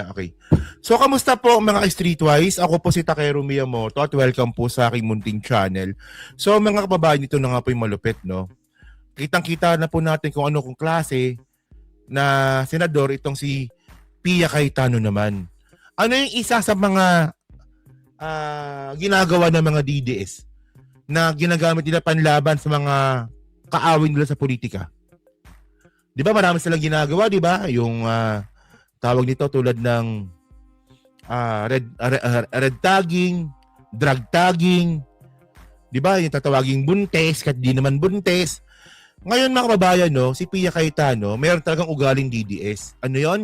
Okay. So, kamusta po mga Streetwise? Ako po si Takeru Miyamoto at welcome po sa aking munting channel. So, mga kababayan, ito na nga po yung malupit, no? Kitang-kita na po natin kung ano kung klase na senador itong si Pia Cayetano naman. Ano yung isa sa mga ginagawa ng mga DDS na ginagamit nila panlaban sa mga kaawin nila sa politika? Di ba marami silang ginagawa, di ba? Yung tawag nito tulad ng red tagging, drug tagging, di ba? Yung tatawaging buntes, kahit di naman buntes. Ngayon mga kababayan, no, si Pia Cayetano, mayroon talagang ugaling DDS. Ano yon?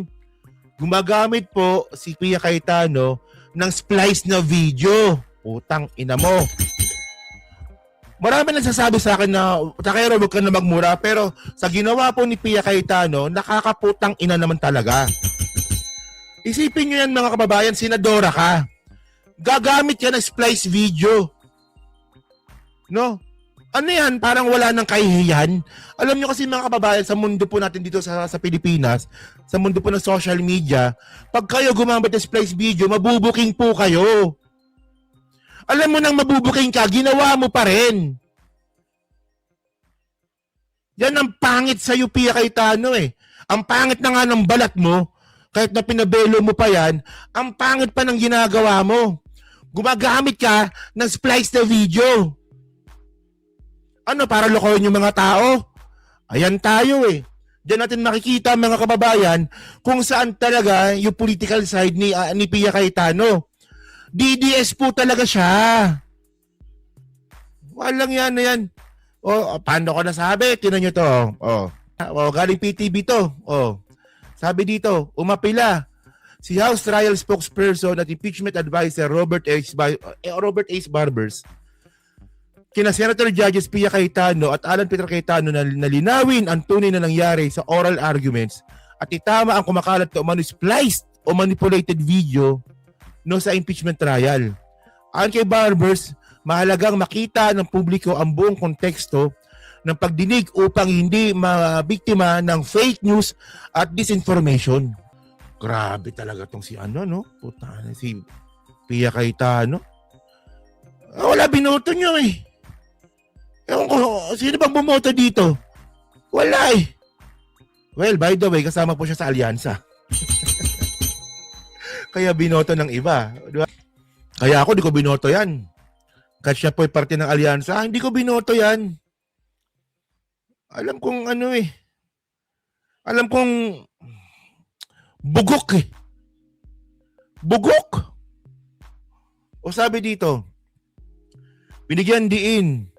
Gumagamit po si Pia Cayetano ng splice na video. Utang ina mo. Marami nagsasabi sa akin na, Takeru, huwag ka na magmura, pero sa ginawa po ni Pia Cayetano, nakakaputang ina naman talaga. Isipin nyo yan mga kababayan, senadora ka. Gagamit ka ng splice video. No? Ano yan? Parang wala nang kahihiyan. Alam nyo kasi mga kababayan, sa mundo po natin dito sa Pilipinas, sa mundo po ng social media, pag kayo gumamit ng splice video, mabubuking po kayo. Alam mo nang mabubuking ka, ginawa mo pa rin. Yan ang pangit sa'yo, Pia Cayetano eh. Ang pangit na nga ng balat mo, kahit na pinabelo mo pa yan, ang pangit pa ng ginagawa mo. Gumagamit ka ng splice na video. Ano, para lokohin yung mga tao? Ayan tayo eh. Diyan natin makikita mga kababayan kung saan talaga yung political side ni Pia Cayetano. DDS po talaga siya. Walang yan na yan. O, paano ko nasabi? Tinan nyo to. Galing PTV to. Sabi dito, umapila si House Trial Spokesperson at Impeachment Advisor Robert H. Barbers kina Senator Judges Pia Cayetano at Alan Peter Cayetano na linawin ang tunay na nangyari sa oral arguments at itama ang kumakalat na umano spliced o manipulated video no sa impeachment trial. Ayon kay Barbers, mahalagang makita ng publiko ang buong konteksto ng pagdinig upang hindi mabiktima ng fake news at disinformation. Grabe talaga tong si no? Putana, si Pia Cayetano. Wala binoto nyo eh. Ewan ko, sino bang bumoto dito? Wala eh. Well, by the way, kasama po siya sa alyansa. Kaya binoto ng iba. Diba? Kaya ako, di ko binoto yan. Kahit siya po ay parte ng alyansa, hindi ko binoto yan. Alam kong ano eh. Alam kong bugok eh. Bugok! O sabi dito, binigyan diin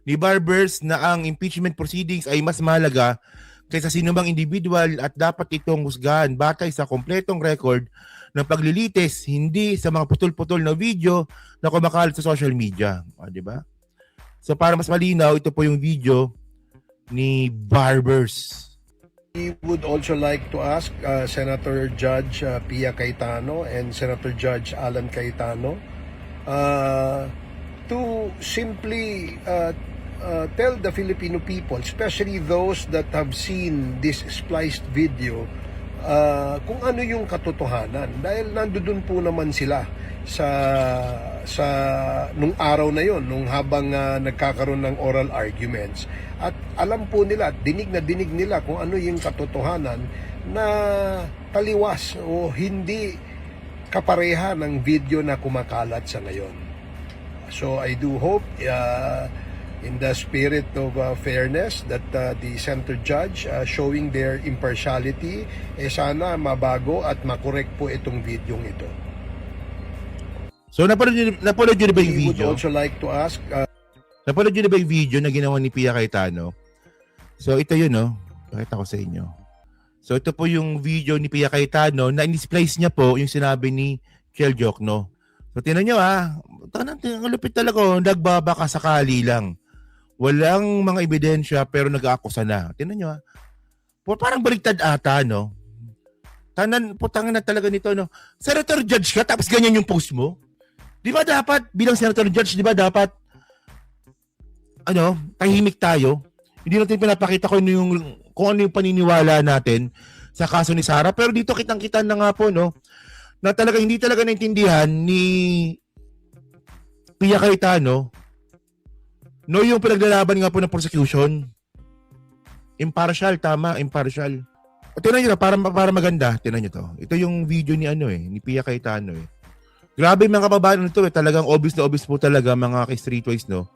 ni Barbers na ang impeachment proceedings ay mas mahalaga kaysa sinumang individual at dapat itong husgahan batay sa kompletong record ng paglilitis, hindi sa mga putol-putol na video na kumakalat sa social media. Di ba? So para mas malinaw, ito po yung video ni Barbers. We would also like to ask Senator Judge Pia Cayetano and Senator Judge Alan Cayetano to simply tell the Filipino people, especially those that have seen this spliced video, kung ano yung katotohanan. Dahil nandoon po naman sila sa nung araw na yon, nung habang nagkakaroon ng oral arguments. At alam po nila, dinig nila kung ano yung katotohanan na taliwas o hindi kapareha ng video na kumakalat sa ngayon. So I do hope in the spirit of fairness that the Senator Judge showing their impartiality, sana mabago at makorek po itong videong ito. So napanood nyo na ba yung video? We would also like to ask Napanood nyo na ba yung video na ginawa ni Pia Cayetano? So ito yun, no? Pakita ko sa inyo. So ito po yung video ni Pia Cayetano na in-displace niya po yung sinabi ni Chel Diokno. So tinan nyo ang lupit talaga, nagbabaka sakali lang. Walang mga ebidensya pero nag-aakusa na. Tinan nyo parang baliktad ata, no? Putangan na talaga nito, no? Senator Judge ka tapos ganyan yung post mo? Di ba dapat, bilang Senator Judge, di ba dapat tahimik tayo? Hindi natin pinapakita kung ano yung paniniwala natin sa kaso ni Sara. Pero dito kitang-kita na nga po, no, na talaga hindi talaga naintindihan ni Pia Cayetano, no, yung pinaglalaban nga po ng prosecution. Impartial, tama, impartial. O, tingnan nyo na, para maganda, tingnan nyo to. Ito yung video ni ni Pia Cayetano Grabe mga kababayan nito talagang obvious na obvious po talaga mga ka-streetwise, no,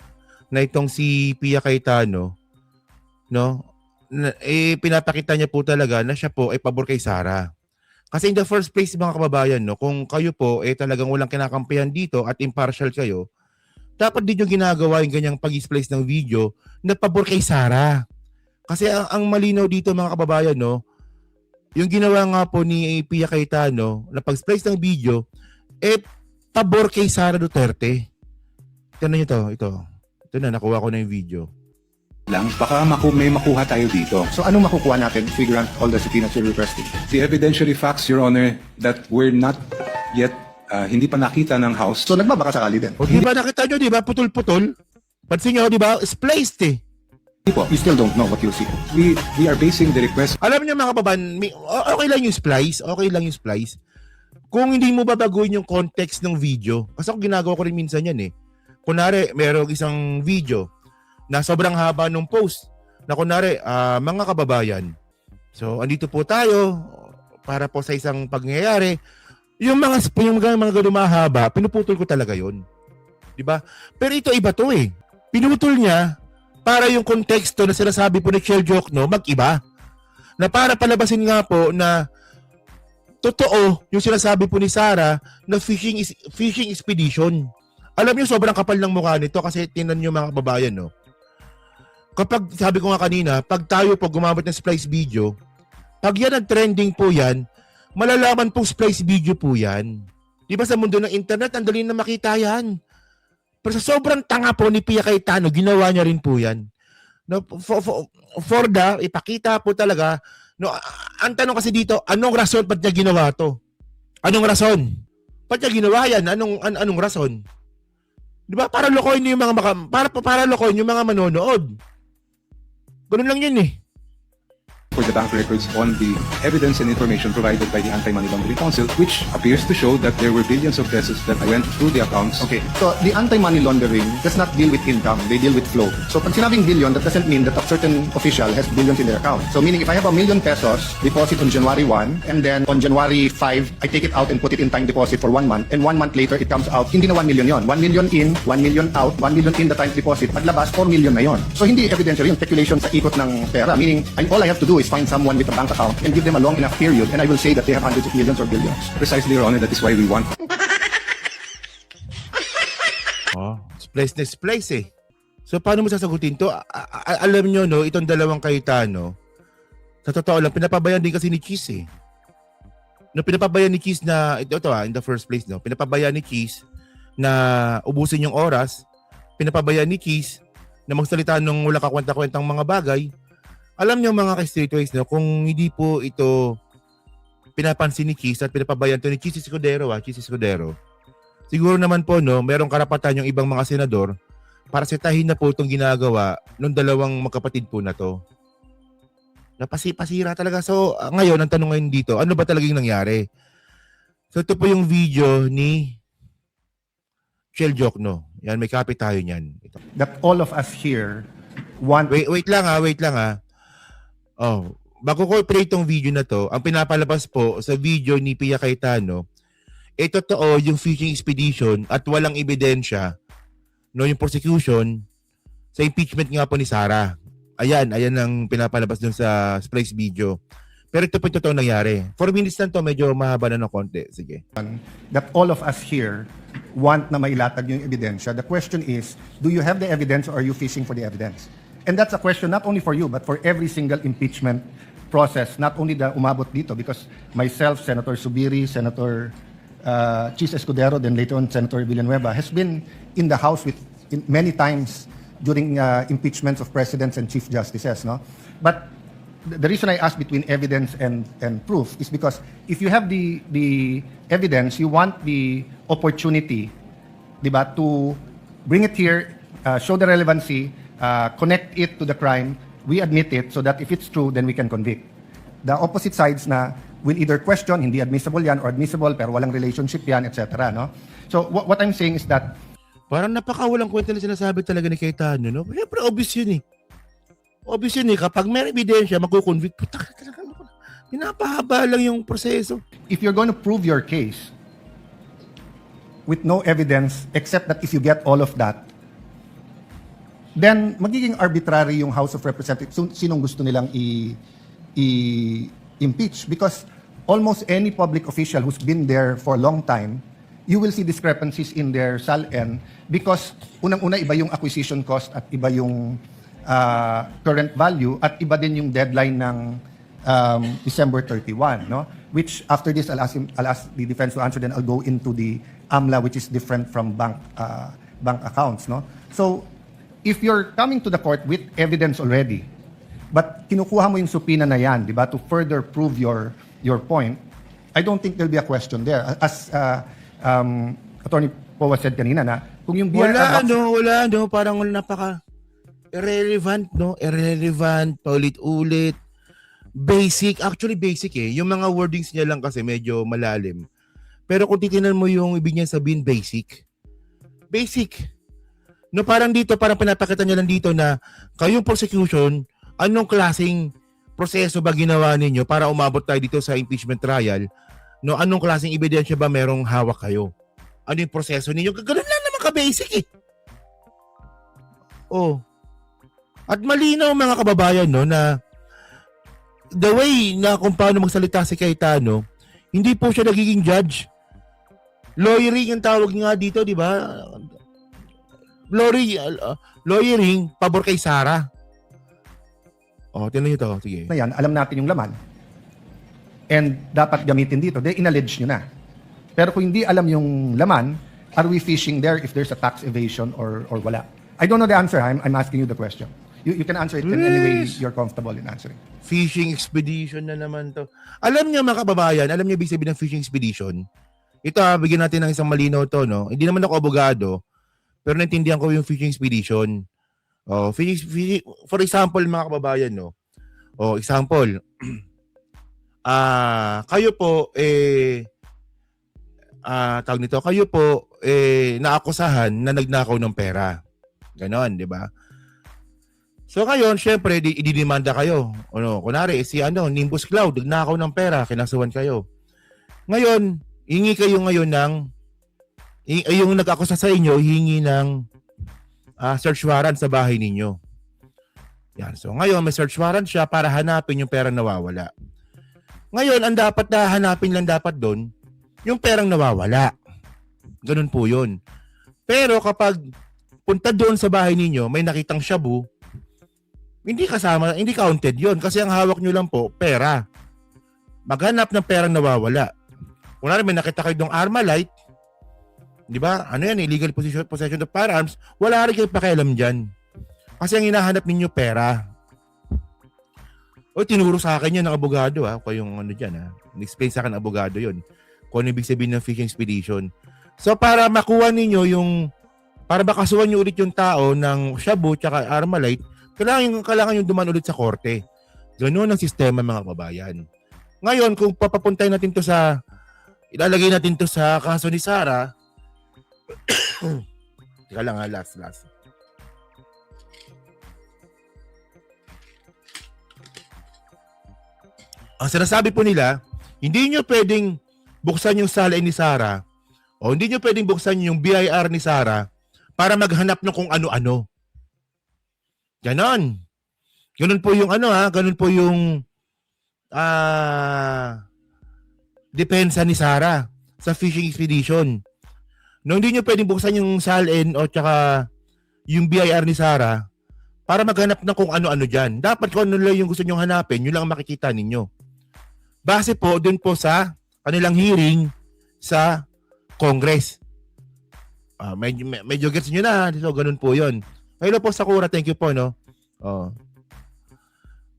na itong si Pia Cayetano, no, pinapakita niya po talaga na siya po ay pabor kay Sara. Kasi in the first place mga kababayan, no, kung kayo po talagang walang kinakampihan dito at impartial kayo, dapat din yung ginagawa yung ganyang pag-splice ng video na pabor kay Sara. Kasi ang malinaw dito mga kababayan, no, yung ginawa nga po ni Pia Cayetano na pag-splice ng video, pabor kay Sara Duterte. Tignan nyo ito. Ito na, nakuha ko na yung video. Lang, baka may makuha tayo dito. So anong makukuha natin if we grant all the subpoenas you're requesting? The evidentiary facts, Your Honor, that we're not yet, hindi pa nakita ng House. So nagbabaka sakali din. O diba nakita nyo, diba? Putol-putol. Pansin nyo, diba? Spliced Hindi po. You still don't know what you see. We are basing the request. Alam niyo mga kababayan, okay lang yung splice. Okay lang yung splice. Kung hindi mo babaguhin yung context ng video, kasi ako ginagawa ko rin minsan yan Kunwari, merong isang video na sobrang haba nung post na kunwari, mga kababayan, so andito po tayo para po sa isang pangyayari. Yung mga ganun mahaba, pinuputol ko talaga yon, di ba? Pero ito iba to Pinutol niya para yung konteksto na sinasabi po ni Chel Jokno mag-iba. Na para palabasin nga po na totoo yung sinasabi po ni Sara na fishing expedition. Alam niyo sobrang kapal ng mukha nito kasi tingnan niyo mga kababayan, no. Kapag sabi ko nga kanina, pag tayo po gumamit ng splice video, pag yan ang trending po yan, malalaman po splice video po yan. Di ba sa mundo ng internet, ang dali na makita yan. Pero sa sobrang tanga po ni Pia Cayetano, ginawa niya rin po yan. No, for ipakita po talaga. No, ang tanong kasi dito, anong rason ba't niya ginawa to? Anong rason? Ba't niya ginawa yan? Anong rason? Di ba? Para lokohin yung mga para lokohin yung mga manonood. Ganun lang yun For the bank records on the evidence and information provided by the Anti-Money Laundering Council, which appears to show that there were billions of pesos that went through the accounts. Okay, so the anti-money laundering does not deal with income, they deal with flow. So pag sinabing billion, that doesn't mean that a certain official has billions in their account. So meaning if I have =1 million deposit on January 1, and then on January 5, I take it out and put it in time deposit for 1 month, and 1 month later it comes out, hindi na 1 million yon. 1 million in, 1 million out, 1 million in the time deposit, paglabas 4 million na yon. So hindi evidentiary yung speculation sa ikot ng pera, meaning all I have to do is find someone with a bank account and give them a long enough period, and I will say that they have hundreds of millions or billions. Precisely, Your Honor, that is why we want. Splice So paano mo sasagutin to? Alam nyo, no, itong dalawang Cayetano, sa totoo lang, pinapabayan din kasi ni Cheese No, pinapabayan ni Cheese na, ito in the first place, no, pinapabayan ni Cheese na ubusin yung oras, pinapabayan ni Cheese na magsalita ng wala kakwenta-kwentang mga bagay. Alam niyo mga ka-streetways, no, kung hindi po ito pinapansin ni Cheese at pinapabayan to ni Cheese Escudero, siguro naman po, no, merong karapatan yung ibang mga senador para setahin na po itong ginagawa ng dalawang magkapatid po na to. Pasira talaga. So, ngayon, ang tanong ngayon dito, ano ba talagang nangyari? So, ito po yung video ni Chel Jokno. Yan, may copy tayo niyan. Ito. That all of us here want... Wait lang ha. Oh, bago ko i-play itong video na to, ang pinapalabas po sa video ni Pia Cayetano, totoo yung fishing expedition at walang ebidensya, no, yung prosecution sa impeachment nga po ni Sara. Ayan ang pinapalabas dun sa splice video. Pero ito po yung totoo nangyari. 4 minutes lang to, medyo mahaba na ng konti. Sige. That all of us here want na mailatag yung ebidensya. The question is, do you have the evidence or are you fishing for the evidence? And that's a question not only for you, but for every single impeachment process, not only the umabot dito, because myself, Senator Subiri, Senator Cheese Escudero, then later on Senator Villanueva, has been in the House many times during impeachments of presidents and chief justices. No? But the reason I ask between evidence and proof is because if you have the evidence, you want the opportunity, diba, to bring it here, show the relevancy, connect it to the crime, we admit it so that if it's true, then we can convict. the opposite sides na will either question, hindi admissible yan, or admissible, pero walang relationship yan, etc. No? So, what I'm saying is that Parang napakawalang kwenta na sinasabi talaga ni Cayetano, no? Siyempre, obvious yun eh. Obvious yun eh. Kapag may ebidensya, magkukonvict. Puta ka talaga. Pinapahaba lang yung proseso. if you're going to prove your case with no evidence except that if you get all of that, then magiging arbitrary yung House of Representatives sinong gusto nilang impeach, because almost any public official who's been there for a long time, you will see discrepancies in their SALN because unang-una iba yung acquisition cost at iba yung current value at iba din yung deadline ng December 31, no? Which after this I'll ask the defense to answer, then I'll go into the AMLA, which is different from bank accounts, no? So if you're coming to the court with evidence already, but kinukuha mo yung subpoena na yan, di ba, to further prove your point, I don't think there'll be a question there. As Attorney Powa said kanina na kung yung BRR Wala, parang napaka irrelevant, no? Irrelevant, paulit-ulit. Basic, actually basic eh. Yung mga wordings niya lang kasi medyo malalim. Pero kung titinan mo yung ibig niya sabihin, basic. Basic. No, parang dito, parang pinapakita niya lang dito na kayong prosecution, anong klaseng proseso ba ginawa ninyo para umabot tayo dito sa impeachment trial? No, anong klaseng ebidensya ba merong hawak kayo? Ano yung proseso ninyo? Ganun lang naman ka-basic eh. Oh. At malinaw mga kababayan, no, na the way na kung paano magsalita si Cayetano, hindi po siya nagiging judge. Lawyering ang tawag nga dito, di ba? Lawyering, pabor kay Sara. Oh, tinan niyo to. Sige. na yan, alam natin yung laman. And dapat gamitin dito. They inallege nyo na. Pero kung hindi alam yung laman, are we fishing there if there's a tax evasion or wala? I don't know the answer. I'm asking you the question. You can answer it in any way you're comfortable in answering. Fishing expedition na naman to. Alam niyo mga kababayan, alam niyo ibig sabihin ng fishing expedition? Ito bigyan natin ng isang malinaw to, no? Hindi naman ako abogado, pero naintindihan ko yung fishing expedition. Oh, fishing, for example, mga kababayan, no? Oh, example. Kayo po tawag nito, kayo po naakusahan na nagnakaw ng pera. Ganon, di ba? So ngayon, syempre, ididemanda kayo. Ano, kunwari, si Nimbus Cloud, nagnakaw ng pera, kinasuhan kayo. Ngayon, hingi kayo ngayon ng, yung nag-akusa sa inyo, hingi ng search warrant sa bahay ninyo. Yan. So ngayon, may search warrant siya para hanapin yung perang nawawala. Ngayon, ang dapat na hanapin lang dapat doon, yung perang nawawala. Ganun po yun. Pero kapag punta doon sa bahay ninyo, may nakitang shabu, hindi kasama, hindi counted yun. Kasi ang hawak nyo lang po, pera. Maghanap ng perang nawawala. Kung may nakita kayo ng Armalite, di ba? Ano yan, illegal possession of firearms, wala rin kayo pakialam dyan. Kasi ang hinahanap ninyo, pera. O, tinuro sa akin yan ng abogado, kayong dyan, Explain sa akin ng abogado yun. Kung ano ibig sabihin ng fishing expedition. So, para makuha ninyo yung, para makasuhan nyo ulit yung tao ng shabu tsaka Armalite, kailangan yung duman ulit sa korte. Ganun ang sistema, mga kababayan. Ngayon, kung papapuntay natin to sa, ilalagay natin to sa kaso ni Sara, teka lang last. Ang sinasabi po nila, hindi nyo pwedeng buksan yung salin ni Sara o hindi nyo pwedeng buksan yung BIR ni Sara para maghanap ng kung ano-ano. Ganon. Ganon po yung ganon po yung depensa ni Sara sa fishing expedition. No, hindi nyo pwedeng buksan yung salin o tsaka yung BIR ni Sara para maghanap ng kung ano-ano dyan. Dapat kung ano lang yung gusto nyo hanapin, yun lang ang makikita ninyo. Base po dun po sa kanilang hearing sa Congress. Medyo gets nyo na. So, ganun po yun. Hello po, Sakura. Thank you po, no? Oh.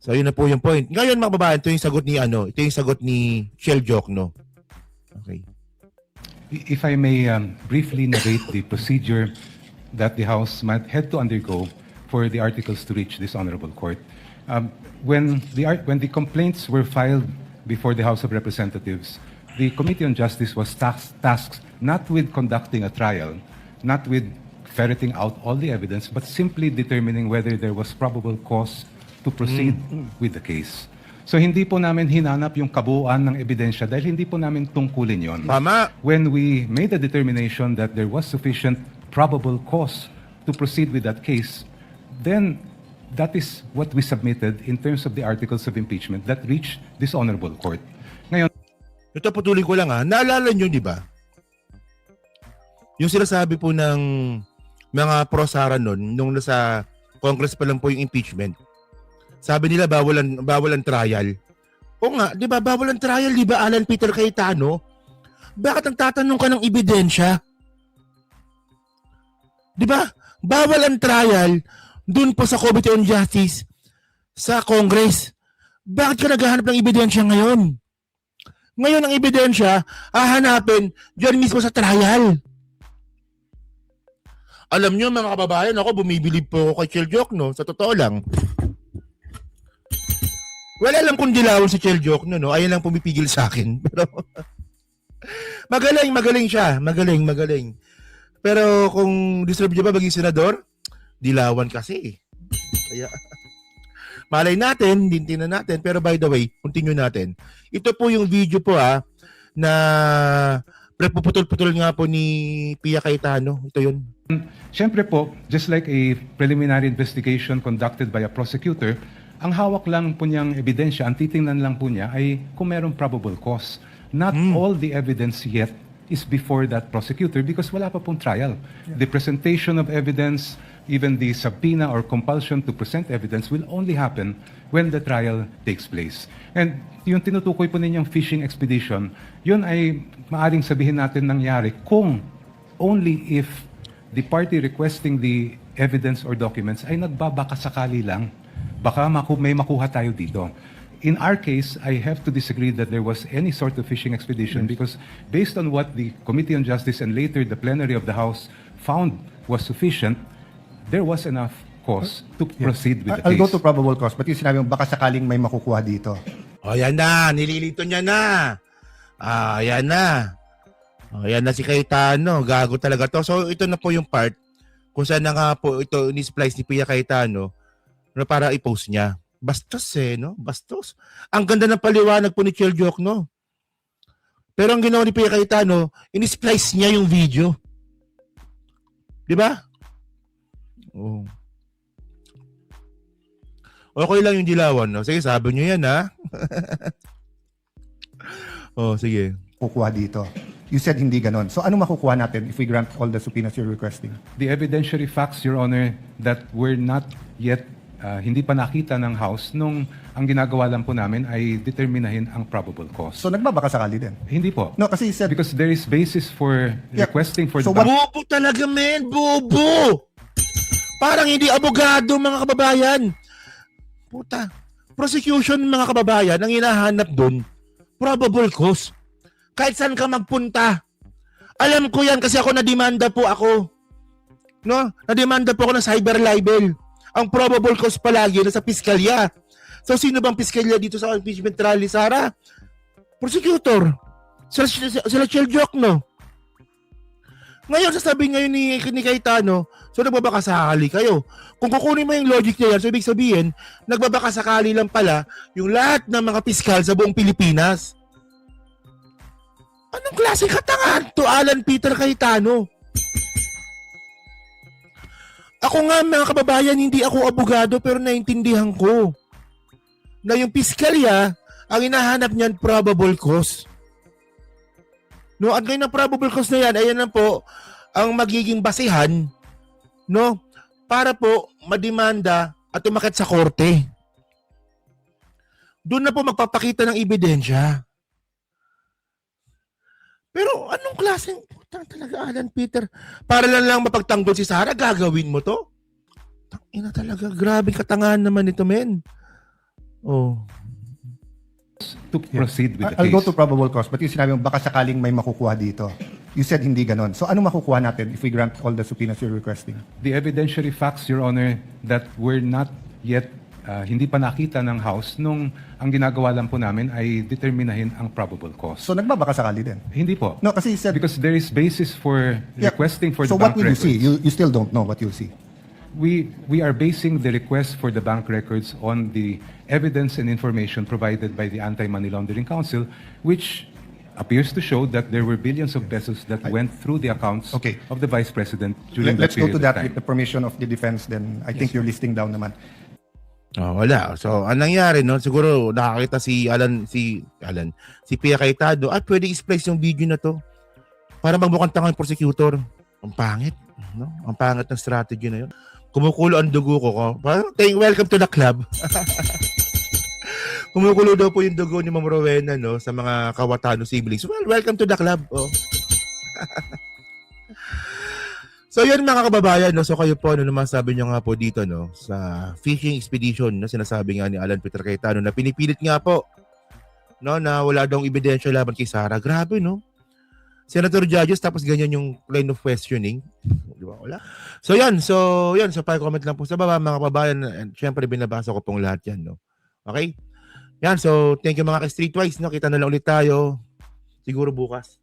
So, yun na po yung point. Ngayon, mga babae, ito yung sagot ni, ito yung sagot ni Shell Joke, no? Okay. If I may briefly narrate the procedure that the House might had to undergo for the articles to reach this honorable court. When the complaints were filed before the House of Representatives, the Committee on Justice was tasked not with conducting a trial, not with ferreting out all the evidence, but simply determining whether there was probable cause to proceed with the case. So hindi po namin hinanap yung kabuuan ng ebidensya dahil hindi po namin tungkulin yon. Tama. When we made a determination that there was sufficient probable cause to proceed with that case, then that is what we submitted in terms of the articles of impeachment that reached this honorable court. Ngayon, Ito patuloy ko lang naalala nyo, di ba? Yung sinasabi po ng mga pro-Sara nun, nung nasa Congress pa lang po yung impeachment, sabi nila bawal ang trial. O nga, di ba, bawal ang trial, di ba, Alan Peter Cayetano? Bakit ang tatanong ka ng ebidensya? Di ba? Bawal ang trial dun po sa Committee on Justice sa Congress. Bakit ka naghahanap ng ebidensya ngayon? Ngayon ang ebidensya, hahanapin dyan mismo sa trial. Alam nyo mga kababayan, ako bumibilib po ako kay Cheljok, no? Sa totoo lang. Wala lang kung dilawan si Cheljok, no? Ayan lang pumipigil sa akin. Pero magaling siya. Magaling. Pero kung deserve niya ba maging senador, dilawan kasi. Kaya malay natin, dintinan natin. Pero by the way, continue natin. Ito po yung video po na puputol-putol nga po ni Pia Cayetano. Ito yun. Siyempre po, just like a preliminary investigation conducted by a prosecutor, ang hawak lang po niyang ebidensya, ang titingnan lang po niya ay kung merong probable cause. Not all the evidence yet is before that prosecutor because wala pa pong trial. The presentation of evidence, even the subpoena or compulsion to present evidence will only happen when the trial takes place. And yung tinutukoy po ninyong fishing expedition, yun ay maaring sabihin natin nangyari kung only if the party requesting the evidence or documents ay nagbabaka sakali lang. Baka may makuha tayo dito. In our case, I have to disagree that there was any sort of fishing expedition because based on what the Committee on Justice and later the plenary of the House found was sufficient, there was enough cause to proceed with the I'll case. go to probable cause, but yung sinabi mo, baka sakaling may makukuha dito. O yan na, nililito niya na. Yan na. Yan na si Cayetano, gago talaga to. So ito na po yung part kung saan na nga po ito ni-splice ni Pia Cayetano na para i-post niya. Bastos no? Bastos. Ang ganda ng paliwanag po ni Cheljok, no? Pero ang ginawa ni Pia Cayetano, in-splice niya yung video. Di ba? Oh. Okay lang yung dilawan, no? Sige, sabi niyo yan, ha? Oh, sige. Kukuha dito. You said hindi ganon. So ano makukuha natin if we grant all the subpoenas you're requesting? The evidentiary facts, Your Honor, that were not yet hindi pa nakita ng House nung ang ginagawa lang po namin ay determinahin ang probable cause. So nagbabaka sakali din? Hindi po. No, kasi you said... Because there is basis for Yeah. requesting for So the Bobo talaga, men. Bobo! Parang hindi abogado, mga kababayan. Puta. Prosecution, mga kababayan, ang hinahanap doon, probable cause. Kahit saan ka magpunta. Alam ko yan kasi ako nademanda po ako. No? Nademanda po ako ng cyber libel. Ang probable cause palagi na sa piskalya. So sino bang piskalya dito sa impeachment trial ni Sara? Prosecutor. Sila Cheljok, no? Ngayon, sasabihin ngayon ni Cayetano, so nagbabaka sakali kayo. Kung kukunin mo yung logic niya yan, so ibig sabihin, nagbabaka sakali lang pala yung lahat ng mga piskal sa buong Pilipinas. Anong klase katangan to, Alan Peter Cayetano? Ako nga, mga kababayan, hindi ako abogado pero naintindihan ko na yung piskalya, ang hinahanap niyan probable cause. No, at ngayon ang probable cause na yan, ayan na po ang magiging basihan, no, para po mademanda at umakyat sa korte. Doon na po magpapakita ng ebidensya. Pero anong klaseng putang talaga, Alan Peter? Para lang mapagtanggol si Sara, gagawin mo to? Tangina talaga, grabe katangahan naman ito, men. Oh. to proceed with the I'll case. go to probable cause, but yung sinabi mo, baka sakaling may makukuha dito. You said hindi ganon. So ano makukuha natin if we grant all the subpoenas you're requesting? The evidentiary facts, Your Honor, that were not yet hindi pa nakita ng House nung ang ginagawa lang po namin ay determinahin ang probable cause. So nagbabaka sakali din. Hindi po. No, kasi you said... Because there is basis for Yeah. requesting for So the what bank will you records. see? You still don't know what you'll see. We are basing the request for the bank records on the evidence and information provided by the Anti-Money Laundering Council, which appears to show that there were billions of pesos that went through the accounts Okay. of the Vice President during Let's that go period to of that time. with the permission of the defense then. I think you're listing down naman. Oh, wala. So, anong nangyari, no? Siguro nakakita si Pia Cayetano, pwede i-splice yung video na to para magmukhang tanga yung prosecutor. Ang pangit, no? Ang pangit ng strategy na yun. Kumukulo ang dugo ko. Parang, welcome to the club. Kumukulo daw po yung dugo ni Ma'am Rowena, no, sa mga Kawatano siblings. Well, welcome to the club. Oh. So yun mga kababayan, no? So kayo po, ano naman sabi nyo nga po dito, no, sa fishing expedition na sinasabi nga ni Alan Peter Cayetano na pinipilit nga po, no, na wala daw ebidensya laban kay Sara. Grabe, no? Senator Judges tapos ganyan yung line of questioning. Di ba? Wala. So yan, so pa-comment lang po sa baba mga kababayan, and syempre binabasa ko pong lahat yan, no. Okay? Yan, so thank you mga ka-Streetwise, no. Kita na lang ulit tayo siguro bukas.